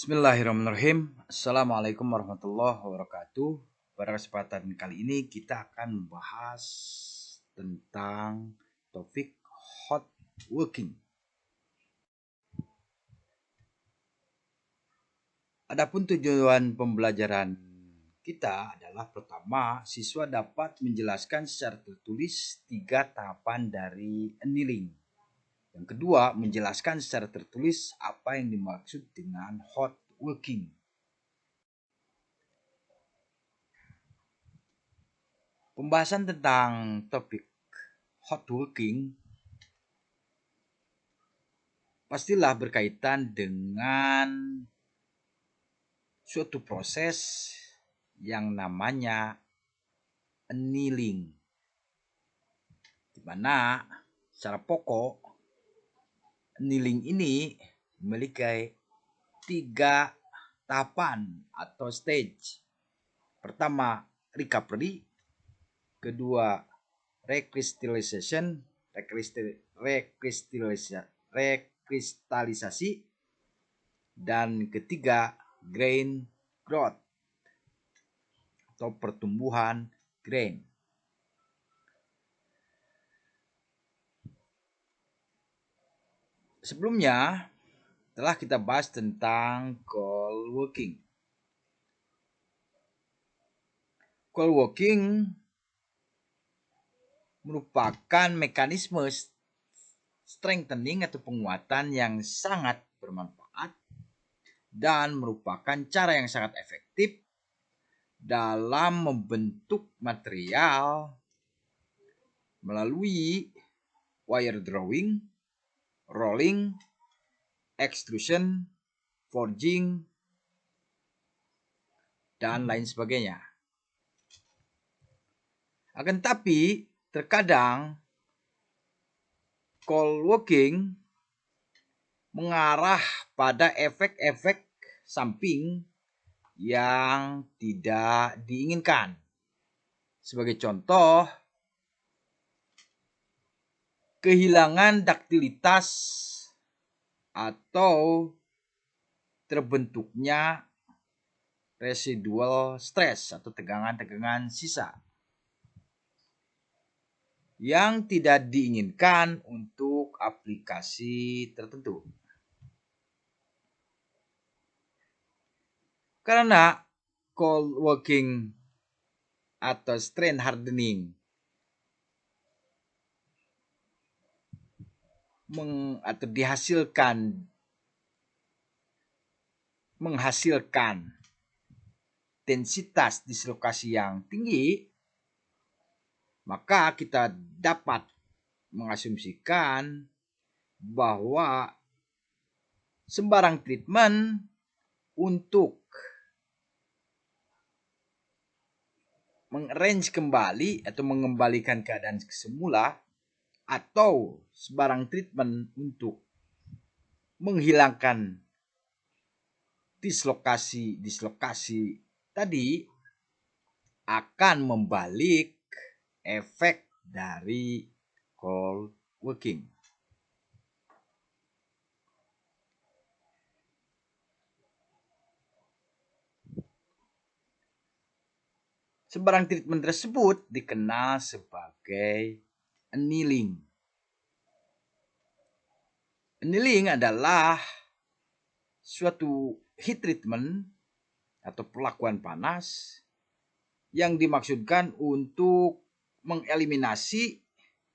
Bismillahirrahmanirrahim. Assalamualaikum warahmatullahi wabarakatuh. Pada kesempatan kali ini kita akan membahas tentang topik hot working. Adapun tujuan pembelajaran kita adalah pertama, siswa dapat menjelaskan secara tertulis 3 tahapan dari annealing. Yang kedua, menjelaskan secara tertulis apa yang dimaksud dengan hot working. Pembahasan tentang topik hot working pastilah berkaitan dengan suatu proses yang namanya annealing, di mana secara pokok annealing ini memiliki 3 tahapan atau stage. Pertama, recovery. Kedua, rekristalisasi. Dan ketiga, grain growth atau pertumbuhan grain. Sebelumnya telah kita bahas tentang cold working. Cold working merupakan mekanisme strengthening atau penguatan yang sangat bermanfaat dan merupakan cara yang sangat efektif dalam membentuk material melalui wire drawing, rolling, extrusion, forging, dan lain sebagainya. Akan tapi terkadang cold working mengarah pada efek-efek samping yang tidak diinginkan. Sebagai contoh, kehilangan daktilitas atau terbentuknya residual stress atau tegangan-tegangan sisa yang tidak diinginkan untuk aplikasi tertentu. Karena cold working atau strain hardening menghasilkan densitas dislokasi yang tinggi, maka kita dapat mengasumsikan bahwa sembarang treatment untuk mengarrange kembali atau mengembalikan keadaan semula, atau sebarang treatment untuk menghilangkan dislokasi tadi akan membalik efek dari cold working. Sebarang treatment tersebut dikenal sebagai annealing. Annealing adalah suatu heat treatment atau perlakuan panas yang dimaksudkan untuk mengeliminasi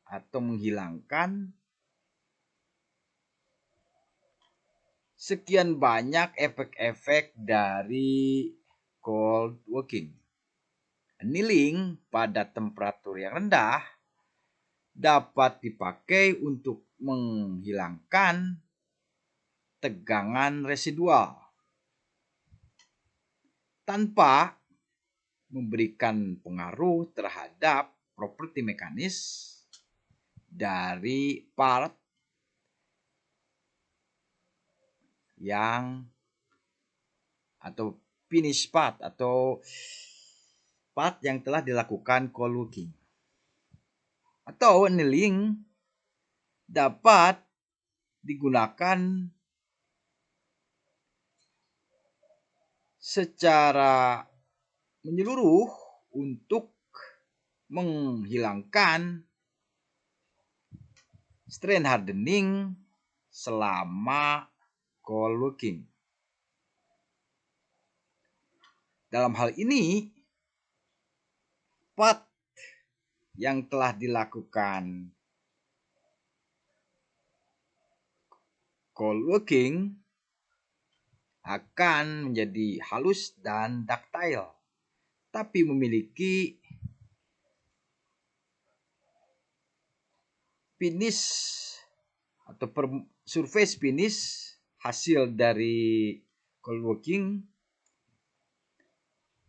atau menghilangkan sekian banyak efek-efek dari cold working. Annealing pada temperatur yang rendah dapat dipakai untuk menghilangkan tegangan residual tanpa memberikan pengaruh terhadap properti mekanis dari part yang atau finish part atau part yang telah dilakukan cold working. Atau annealing dapat digunakan secara menyeluruh untuk menghilangkan strain hardening selama cold working. Dalam hal ini, part yang telah dilakukan cold working akan menjadi halus dan ductile, tapi memiliki finish atau surface finish hasil dari cold working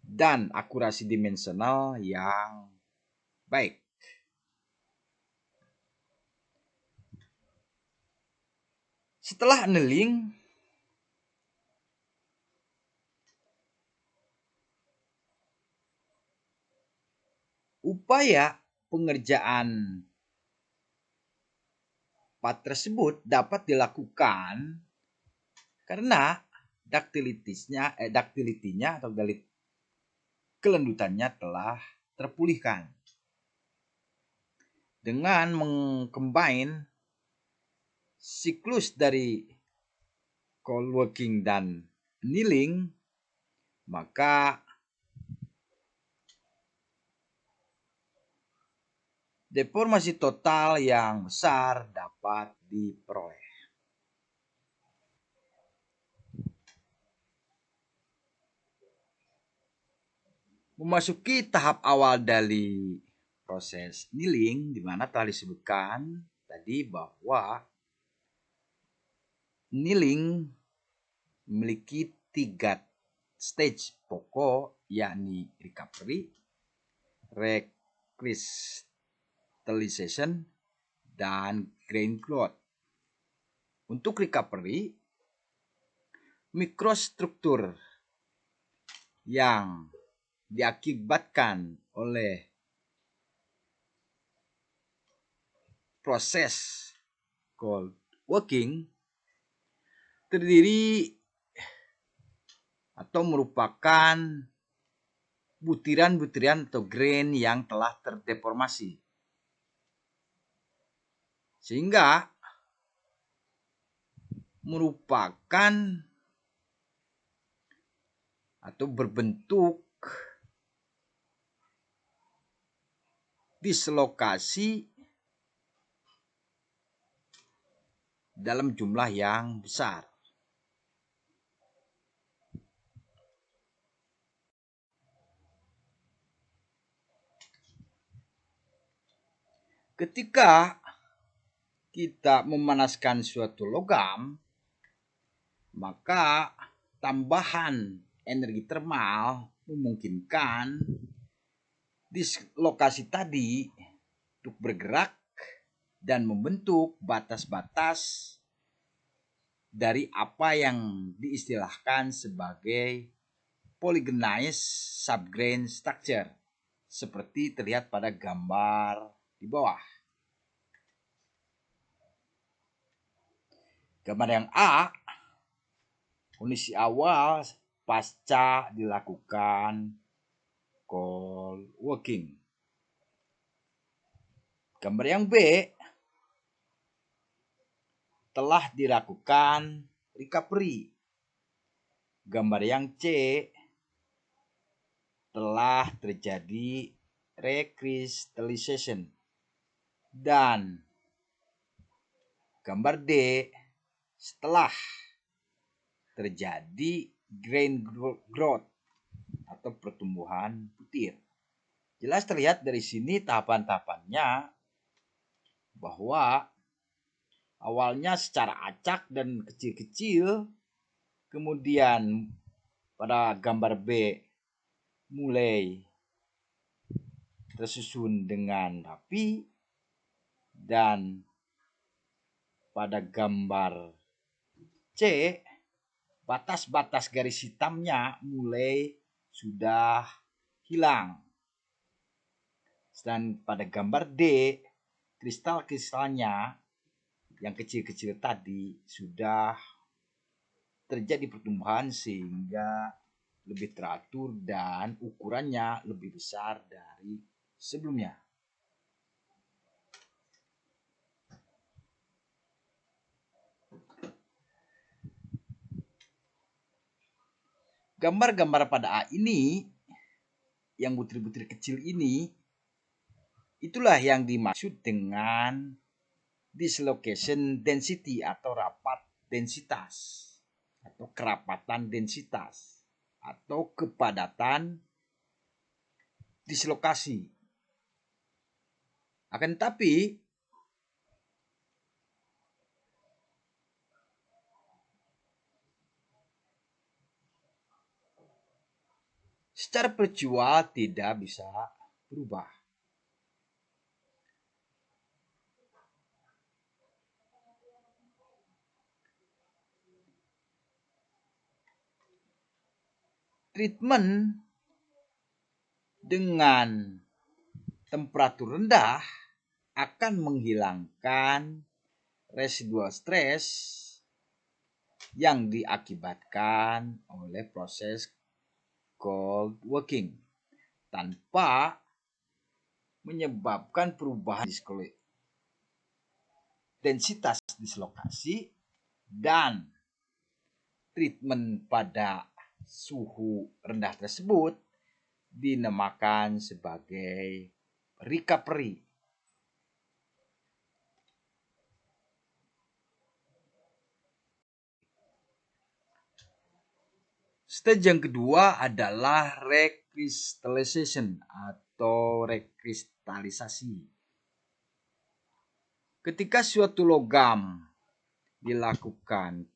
dan akurasi dimensional yang baik. Setelah annealing, upaya pengerjaan part tersebut dapat dilakukan karena ductility-nya atau kelendutannya telah terpulihkan. Dengan mengcombine siklus dari cold working dan annealing, maka deformasi total yang besar dapat diperoleh. Memasuki tahap awal dari proses annealing, di mana telah disebutkan tadi bahwa annealing memiliki 3 stage pokok, yakni recovery, recrystallization, dan grain growth. Untuk recovery, mikrostruktur yang diakibatkan oleh proses cold working terdiri atau merupakan butiran-butiran atau grain yang telah terdeformasi, sehingga merupakan atau berbentuk dislokasi dalam jumlah yang besar. Ketika kita memanaskan suatu logam, maka tambahan energi termal memungkinkan dislokasi tadi untuk bergerak dan membentuk batas-batas dari apa yang diistilahkan sebagai polygonized subgrain structure, seperti terlihat pada gambar di bawah. Gambar yang A, kondisi awal pasca dilakukan cold working. Gambar yang B, telah dilakukan recovery. Gambar yang C, telah terjadi recrystallization. Dan gambar D, setelah terjadi grain growth atau pertumbuhan butir. Jelas terlihat dari sini tahapan-tahapannya bahwa awalnya secara acak dan kecil-kecil, kemudian pada gambar B mulai tersusun dengan rapi, dan pada gambar C batas-batas garis hitamnya mulai sudah hilang. Dan pada gambar D, kristal-kristalnya yang kecil-kecil tadi sudah terjadi pertumbuhan sehingga lebih teratur dan ukurannya lebih besar dari sebelumnya. Gambar-gambar pada A ini, yang butir-butir kecil ini, itulah yang dimaksud dengan dislocation density atau rapat densitas atau kerapatan densitas atau kepadatan dislokasi. Akan tetapi secara perjual tidak bisa berubah. Treatment dengan temperatur rendah akan menghilangkan residual stress yang diakibatkan oleh proses cold working tanpa menyebabkan perubahan densitas dislokasi, dan treatment pada suhu rendah tersebut dinamakan sebagai recovery. Stage yang kedua adalah recrystallization atau rekristalisasi. Ketika suatu logam dilakukan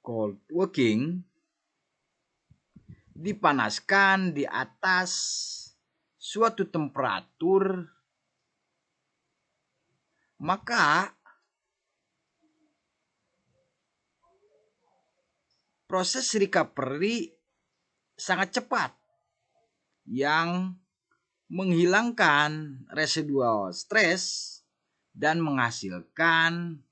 cold working, dipanaskan di atas suatu temperatur, maka proses recovery sangat cepat yang menghilangkan residual stress dan menghasilkan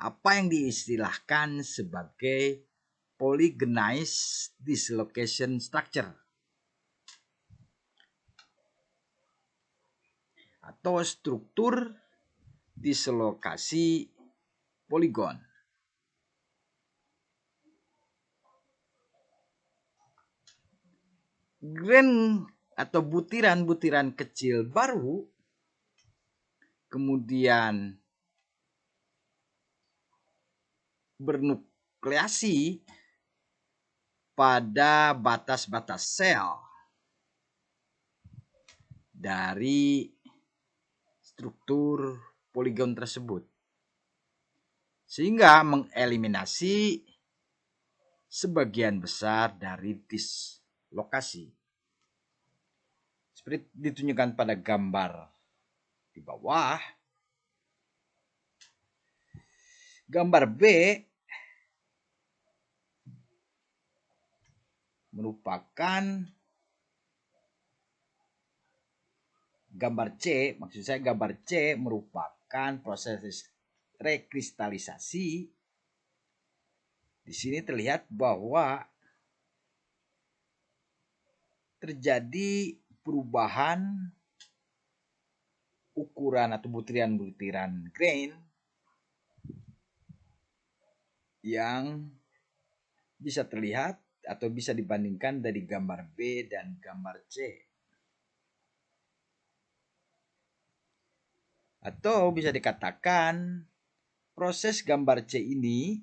apa yang diistilahkan sebagai polygenized dislocation structure atau struktur dislokasi poligon. Grain atau butiran-butiran kecil baru kemudian bernukleasi pada batas-batas sel dari struktur poligon tersebut, sehingga mengeliminasi sebagian besar dari dislokasi. Seperti ditunjukkan pada gambar di bawah. Gambar B merupakan gambar C, maksud saya gambar C merupakan proses rekristalisasi. Di sini terlihat bahwa terjadi perubahan ukuran atau butiran-butiran grain yang bisa terlihat atau bisa dibandingkan dari gambar B dan gambar C. Atau bisa dikatakan proses gambar C ini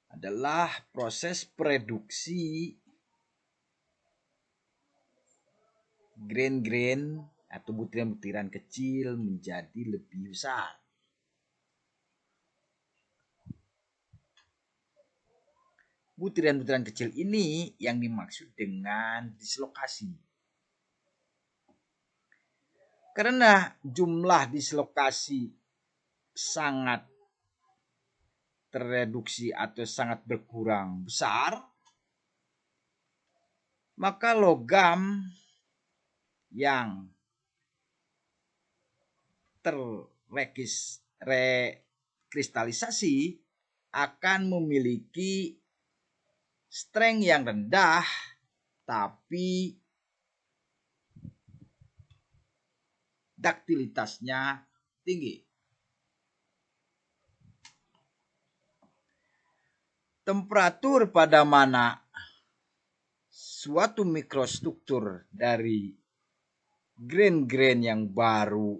adalah proses pereduksi grain-grain atau butiran-butiran kecil menjadi lebih besar. Butiran-butiran kecil ini yang dimaksud dengan dislokasi. Karena jumlah dislokasi sangat tereduksi atau sangat berkurang besar, maka logam yang terrekristalisasi akan memiliki strength yang rendah tapi daktilitasnya tinggi. Temperatur pada mana suatu mikrostruktur dari grain-grain yang baru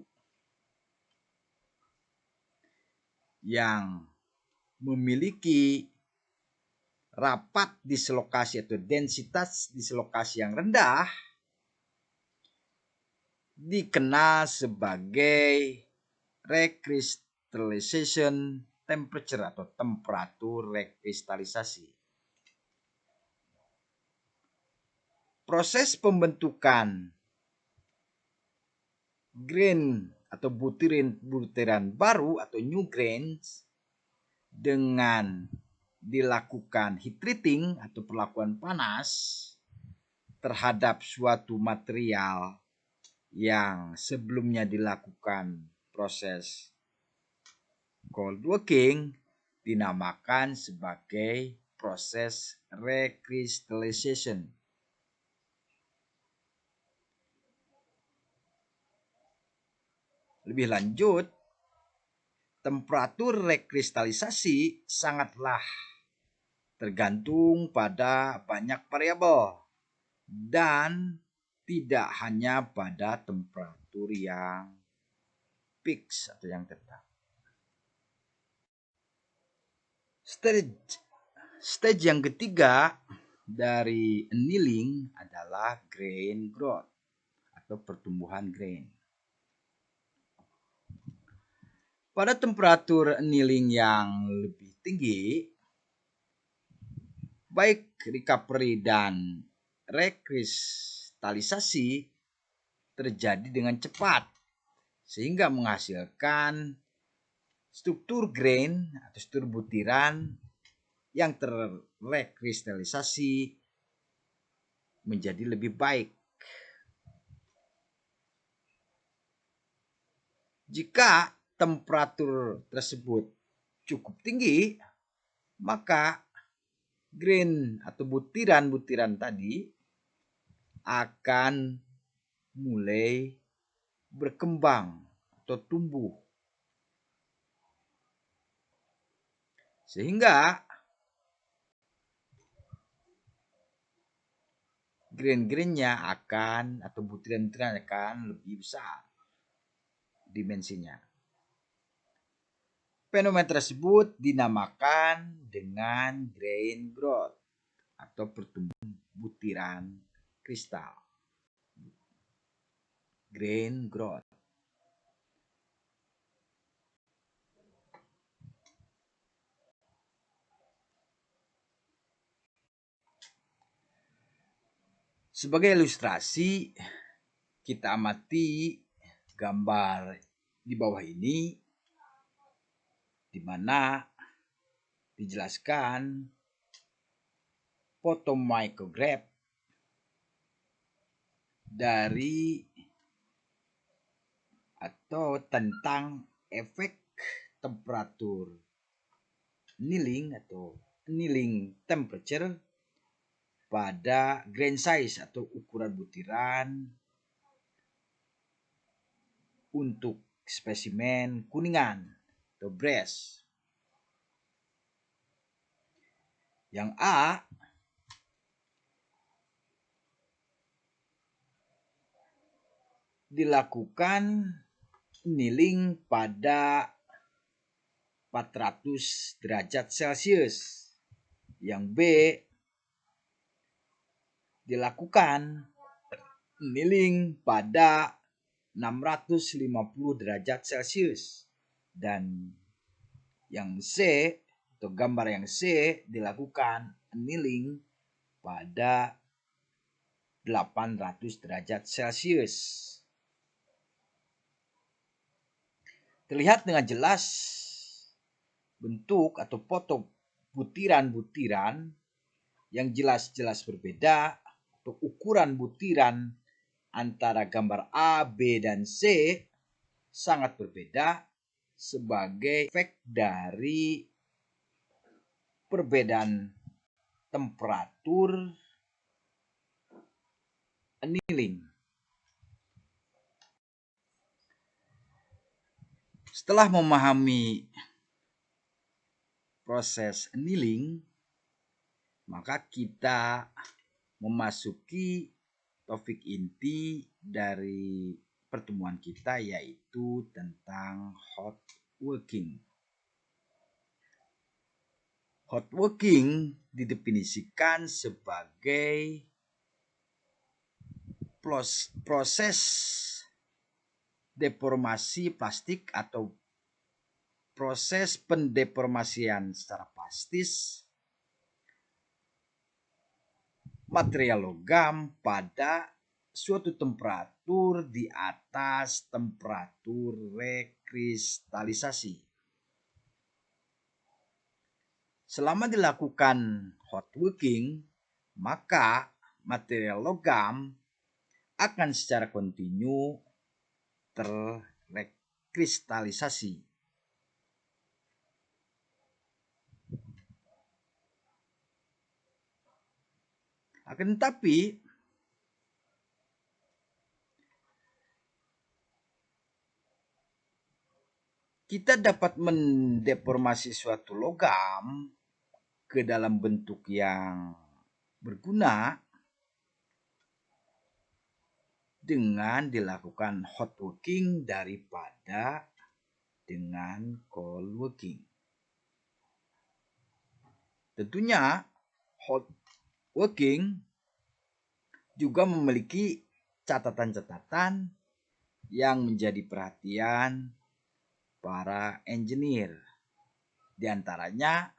yang memiliki rapat dislokasi atau densitas dislokasi yang rendah dikenal sebagai recrystallization temperature atau temperatur rekristalisasi. Proses pembentukan grain atau butiran baru atau new grains dengan dilakukan heat treating atau perlakuan panas terhadap suatu material yang sebelumnya dilakukan proses cold working dinamakan sebagai proses recrystallization. Lebih lanjut, temperatur rekristalisasi sangatlah tergantung pada banyak variabel dan tidak hanya pada temperatur yang fix atau yang tetap. Stage yang ketiga dari annealing adalah grain growth atau pertumbuhan grain. Pada temperatur annealing yang lebih tinggi, baik recovery dan rekristalisasi terjadi dengan cepat sehingga menghasilkan struktur grain atau struktur butiran yang terrekristalisasi menjadi lebih baik. Jika temperatur tersebut cukup tinggi, maka grain atau butiran-butiran tadi akan mulai berkembang atau tumbuh. Sehingga grain-grainnya akan atau butiran-butiran akan lebih besar dimensinya. Fenomena tersebut dinamakan dengan grain growth atau pertumbuhan butiran kristal. Grain growth. Sebagai ilustrasi, kita amati gambar di bawah ini di mana dijelaskan photomicrograph dari atau tentang efek temperatur annealing atau annealing temperature pada grain size atau ukuran butiran untuk spesimen kuningan atau brass. Yang A dilakukan annealing pada 400 derajat Celcius. Yang B dilakukan annealing pada 650 derajat Celcius. Dan yang C atau gambar yang C dilakukan annealing pada 800 derajat Celcius. Terlihat dengan jelas bentuk atau foto butiran-butiran yang jelas-jelas berbeda atau ukuran butiran antara gambar A, B, dan C sangat berbeda sebagai efek dari perbedaan temperatur annealing. Setelah memahami proses annealing, maka kita memasuki topik inti dari pertemuan kita, yaitu tentang hot working. Hot working didefinisikan sebagai proses deformasi plastik atau proses pendeformasian secara plastis material logam pada suatu temperatur di atas temperatur rekristalisasi. Selama dilakukan hot working, maka material logam akan secara kontinu terrekristalisasi. Akan tetapi kita dapat mendeformasi suatu logam ke dalam bentuk yang berguna dengan dilakukan hot working daripada dengan cold working. Tentunya hot working juga memiliki catatan-catatan yang menjadi perhatian para engineer. Di antaranya,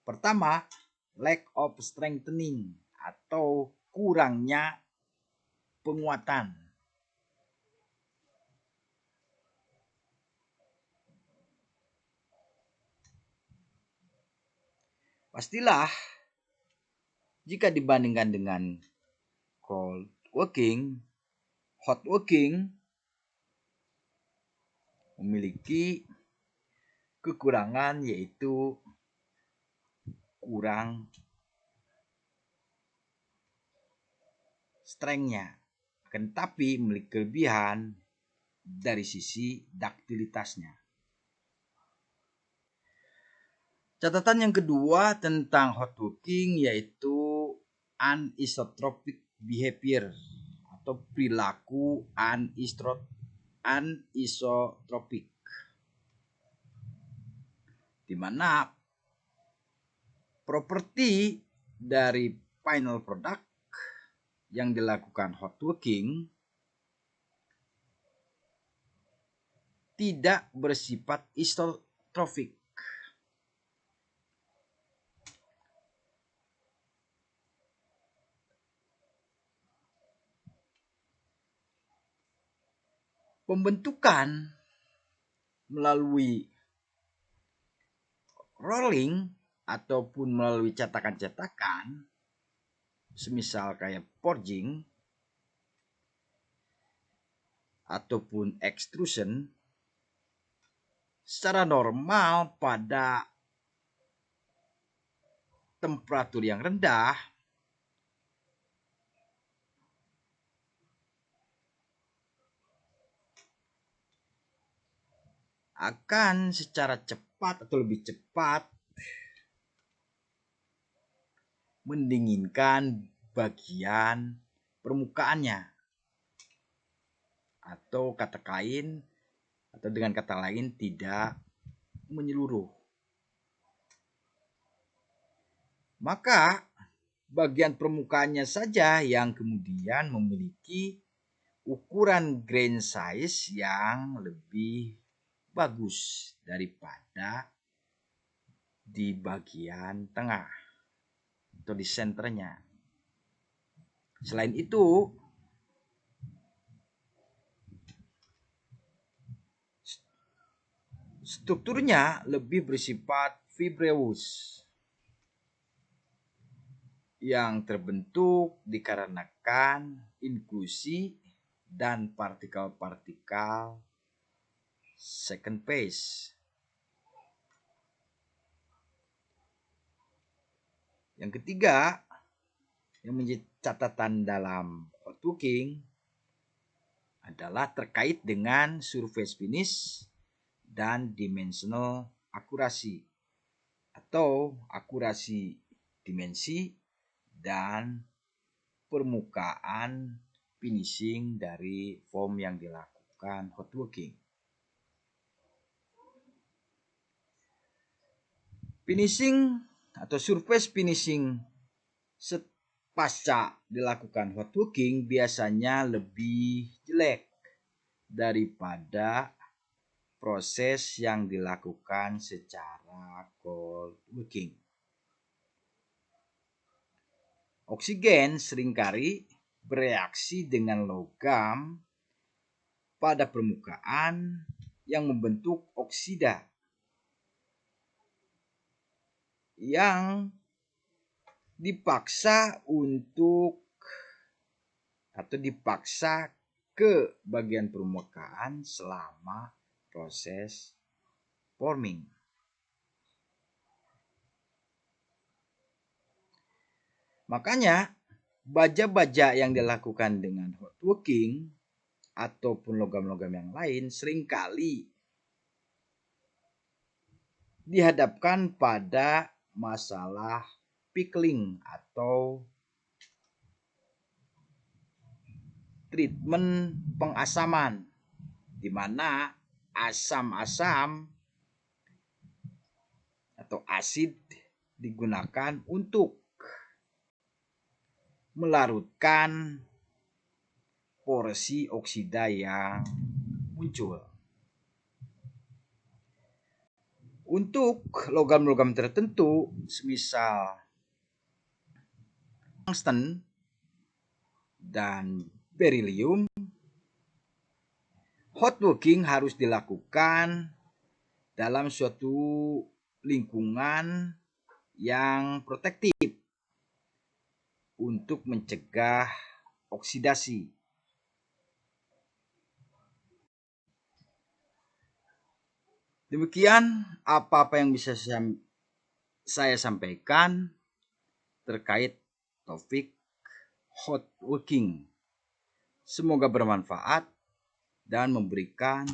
pertama, lack of strengthening atau kurangnya penguatan. Pastilah jika dibandingkan dengan cold working, hot working memiliki kekurangan, yaitu kurang strength-nya, akan tetapi memiliki kelebihan dari sisi duktilitasnya. Catatan yang kedua tentang hot working yaitu anisotropic behavior atau perilaku anisotropik, di mana properti dari final product yang dilakukan hot working tidak bersifat isotropik. Pembentukan melalui rolling ataupun melalui cetakan-cetakan, semisal kayak forging ataupun extrusion, secara normal pada temperatur yang rendah akan secara cepat atau lebih cepat mendinginkan bagian permukaannya, atau dengan kata lain tidak menyeluruh. Maka bagian permukaannya saja yang kemudian memiliki ukuran grain size yang lebih bagus daripada di bagian tengah atau di senternya. Selain itu, strukturnya lebih bersifat fibrous yang terbentuk dikarenakan inklusi dan partikel-partikel second phase. Yang ketiga, yang menjadi catatan dalam hotworking adalah terkait dengan surface finish dan dimensional akurasi atau akurasi dimensi dan permukaan finishing dari foam yang dilakukan hotworking. Finishing atau surface finishing pasca dilakukan hotworking biasanya lebih jelek daripada proses yang dilakukan secara cold working. Oksigen seringkali bereaksi dengan logam pada permukaan yang membentuk oksida yang dipaksa ke bagian permukaan selama proses forming. Makanya baja-baja yang dilakukan dengan hotworking ataupun logam-logam yang lain seringkali dihadapkan pada masalah pickling atau treatment pengasaman, di mana asam-asam atau asid digunakan untuk melarutkan porsi oksida yang muncul. Untuk logam-logam tertentu, semisal tungsten dan beryllium, hotworking harus dilakukan dalam suatu lingkungan yang protektif untuk mencegah oksidasi. Demikian apa-apa yang bisa saya sampaikan terkait topik hotworking. Semoga bermanfaat dan memberikan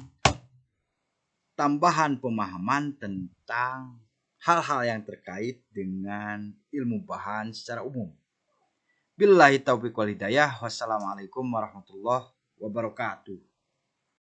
tambahan pemahaman tentang hal-hal yang terkait dengan ilmu bahan secara umum. Billahi taufiq wal hidayah. Wassalamualaikum warahmatullahi wabarakatuh.